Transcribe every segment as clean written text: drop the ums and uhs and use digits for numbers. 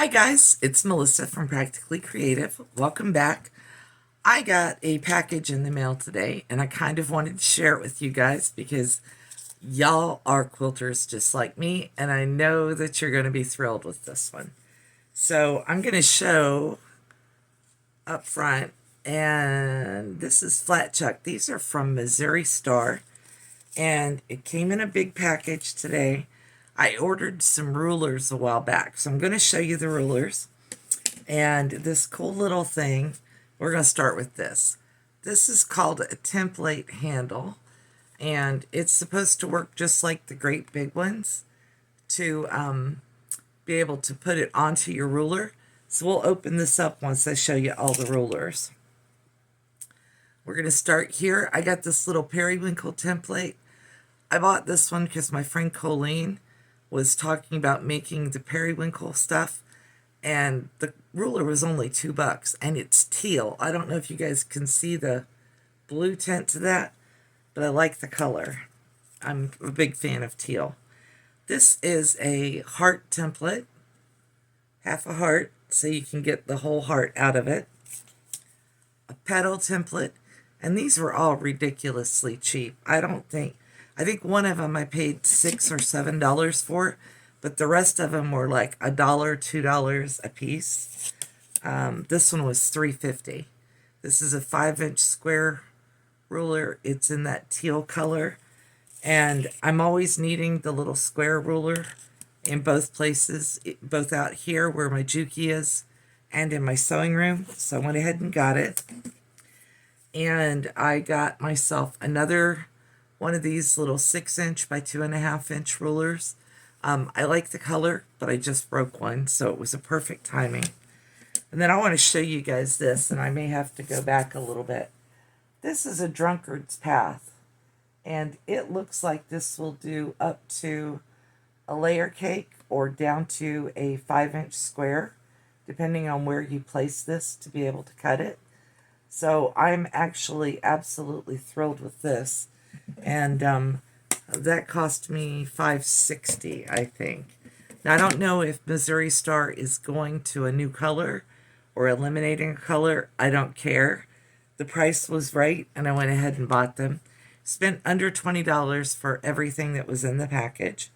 Hi guys, it's Melissa from Practically Creative. Welcome back. I got a package in the mail today and I kind of wanted to share it with you guys because y'all are quilters just like me and I know that you're going to be thrilled with this one. So I'm going to show up front, and this is flat chuck. These are from Missouri Star and it came in a big package today. I ordered some rulers a while back, so I'm going to show you the rulers. And this cool little thing, we're going to start with this. This is called a template handle, and it's supposed to work just like the great big ones to be able to put it onto your ruler. So we'll open this up once I show you all the rulers. We're going to start here. I got this little periwinkle template. I bought this one because my friend Colleen was talking about making the periwinkle stuff, and the ruler was only $2 and it's teal. I don't know if you guys can see the blue tint to that, but I like the color. I'm a big fan of teal. This is a heart template, half a heart, so you can get the whole heart out of it. A petal template, and these were all ridiculously cheap. I think one of them I paid $6 or $7 for, but the rest of them were like $1, $2 a piece. This one was $3.50. This is a 5-inch square ruler. It's in that teal color, and I'm always needing the little square ruler in both places, both out here where my Juki is and in my sewing room. So I went ahead and got it, and I got myself another one of these little 6-inch by 2.5-inch rulers. I like the color, but I just broke one, so it was a perfect timing. And then I want to show you guys this, and I may have to go back a little bit. This is a drunkard's path, and it looks like this will do up to a layer cake or down to a 5-inch square, depending on where you place this to be able to cut it. So I'm actually absolutely thrilled with this. And that cost me $5.60, I think. Now, I don't know if Missouri Star is going to a new color or eliminating a color. I don't care. The price was right, and I went ahead and bought them. Spent under $20 for everything that was in the package.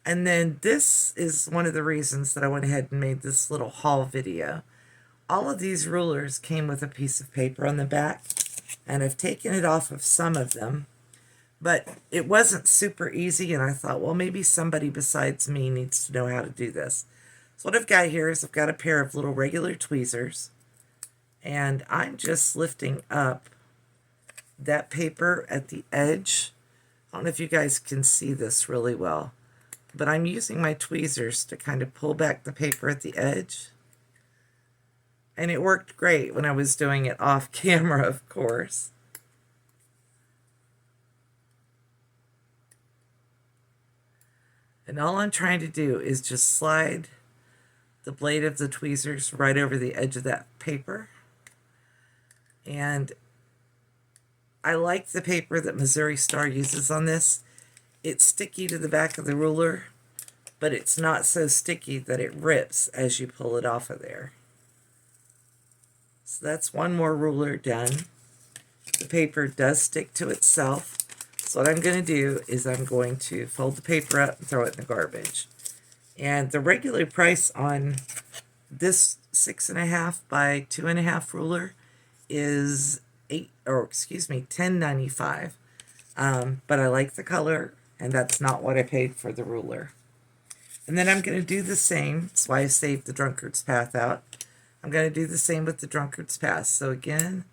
And then this is one of the reasons that I went ahead and made this little haul video. All of these rulers came with a piece of paper on the back, and I've taken it off of some of them. But it wasn't super easy, and I thought, well, maybe somebody besides me needs to know how to do this. So what I've got here is I've got a pair of little regular tweezers, and I'm just lifting up that paper at the edge. I don't know if you guys can see this really well, but I'm using my tweezers to kind of pull back the paper at the edge. And it worked great when I was doing it off camera, of course. And all I'm trying to do is just slide the blade of the tweezers right over the edge of that paper. And I like the paper that Missouri Star uses on this. It's sticky to the back of the ruler, but it's not so sticky that it rips as you pull it off of there. So that's one more ruler done. The paper does stick to itself. So what I'm going to do is I'm going to fold the paper up and throw it in the garbage. And the regular price on this 6.5 by 2.5 ruler is $10.95. But I like the color, and that's not what I paid for the ruler. And then I'm going to do the same. That's why I saved the drunkard's path out. I'm going to do the same with the drunkard's path. So again,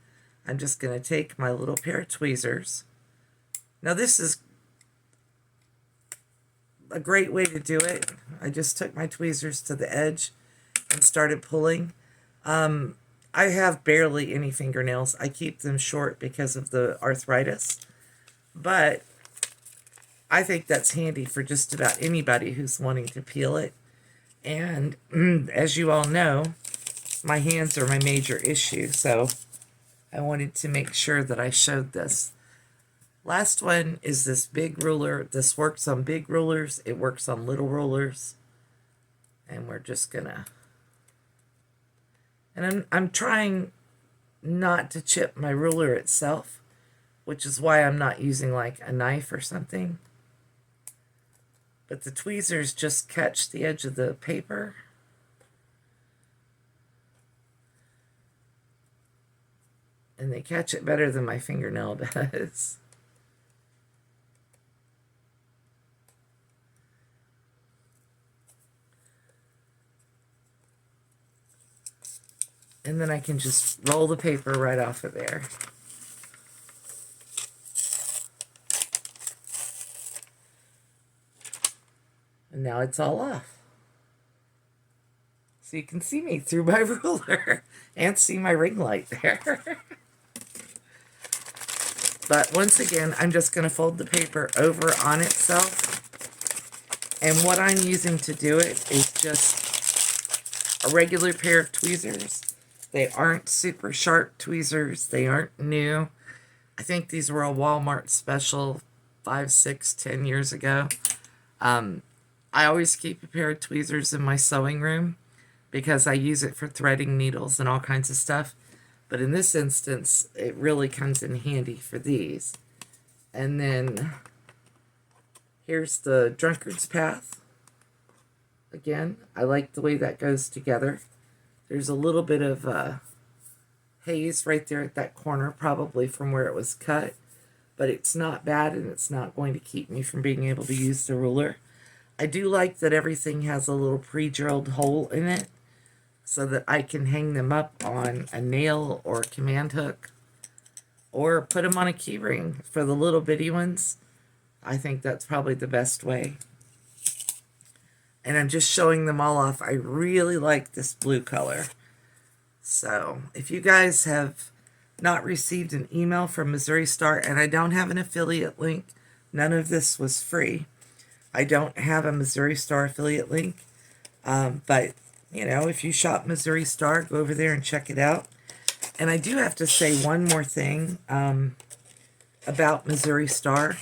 I'm just going to take my little pair of tweezers. Now this is a great way to do it. I just took my tweezers to the edge and started pulling. I have barely any fingernails. I keep them short because of the arthritis. But I think that's handy for just about anybody who's wanting to peel it. And as you all know, my hands are my major issue, so I wanted to make sure that I showed this. Last one is this big ruler. This works on big rulers. It works on little rulers. And we're just going to And I'm trying not to chip my ruler itself, which is why I'm not using like a knife or something. But the tweezers just catch the edge of the paper. And they catch it better than my fingernail does. And then I can just roll the paper right off of there. And now it's all off. So you can see me through my ruler and see my ring light there. But once again, I'm just going to fold the paper over on itself. And what I'm using to do it is just a regular pair of tweezers. They aren't super sharp tweezers. They aren't new. I think these were a Walmart special 5, 6, 10 years ago. I always keep a pair of tweezers in my sewing room because I use it for threading needles and all kinds of stuff. But in this instance, it really comes in handy for these. And then here's the drunkard's path. Again, I like the way that goes together. There's a little bit of haze right there at that corner, probably from where it was cut. But it's not bad, and it's not going to keep me from being able to use the ruler. I do like that everything has a little pre-drilled hole in it so that I can hang them up on a nail or a command hook or put them on a key ring for the little bitty ones. I think that's probably the best way. And I'm just showing them all off. I really like this blue color. So if you guys have not received an email from Missouri Star, and I don't have an affiliate link, none of this was free. I don't have a Missouri Star affiliate link, but, you know, if you shop Missouri Star, go over there and check it out. And I do have to say one more thing about Missouri Star.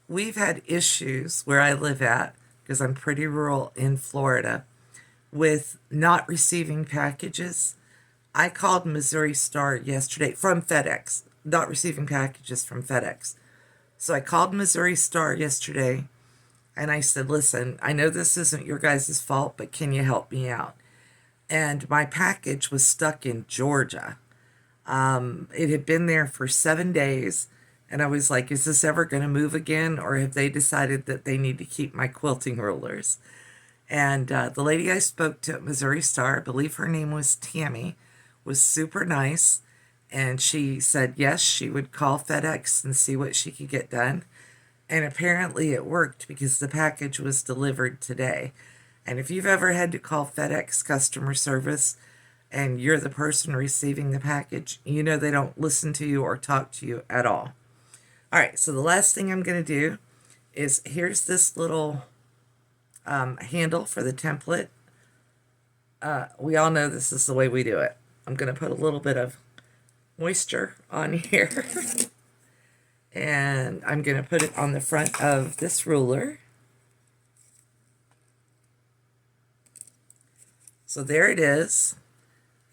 We've had issues where I live at, because I'm pretty rural in Florida, with not receiving packages. I called Missouri Star yesterday from FedEx, not receiving packages from FedEx. So I called Missouri Star yesterday, and I said, listen, I know this isn't your guys' fault, but can you help me out? And my package was stuck in Georgia. It had been there for 7 days, and I was like, is this ever going to move again, or have they decided that they need to keep my quilting rulers? And the lady I spoke to at Missouri Star, I believe her name was Tammy, was super nice, and she said yes, she would call FedEx and see what she could get done. And apparently it worked because the package was delivered today. And if you've ever had to call FedEx customer service and you're the person receiving the package, you know they don't listen to you or talk to you at all. All right, so the last thing I'm going to do is, here's this little handle for the template. We all know this is the way we do it. I'm going to put a little bit of moisture on here. And I'm going to put it on the front of this ruler. So there it is.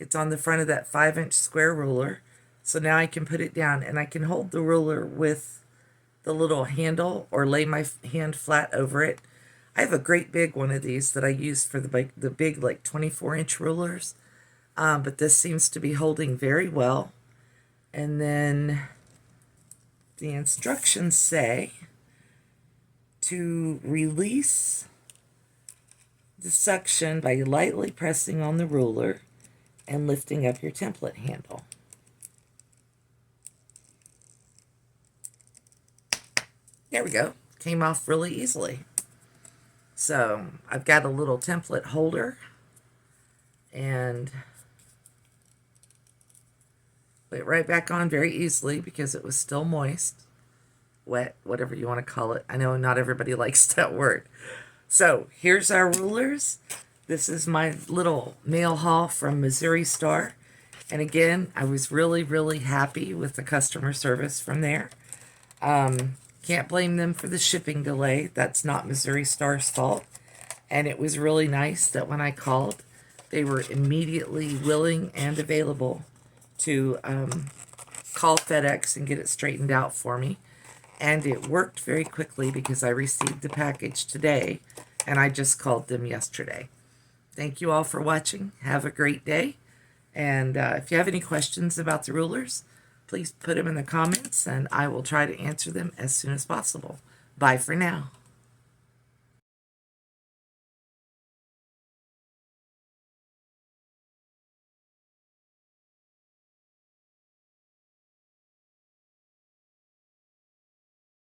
It's on the front of that 5-inch square ruler. So now I can put it down, and I can hold the ruler with the little handle or lay my hand flat over it. I have a great big one of these that I use for the big like 24-inch rulers. But this seems to be holding very well. And then the instructions say to release the suction by lightly pressing on the ruler and lifting up your template handle. There we go. Came off really easily. So I've got a little template holder, and put it right back on very easily because it was still moist, wet, whatever you want to call it. I know not everybody likes that word. So here's our rulers. This is my little mail haul from Missouri Star. And again, I was really, really happy with the customer service from there. Can't blame them for the shipping delay. That's not Missouri Star's fault. And it was really nice that when I called, They were immediately willing and available to call FedEx and get it straightened out for me. And it worked very quickly because I received the package today and I just called them yesterday. Thank you all for watching. Have a great day. And if you have any questions about the rulers, please put them in the comments and I will try to answer them as soon as possible. Bye for now.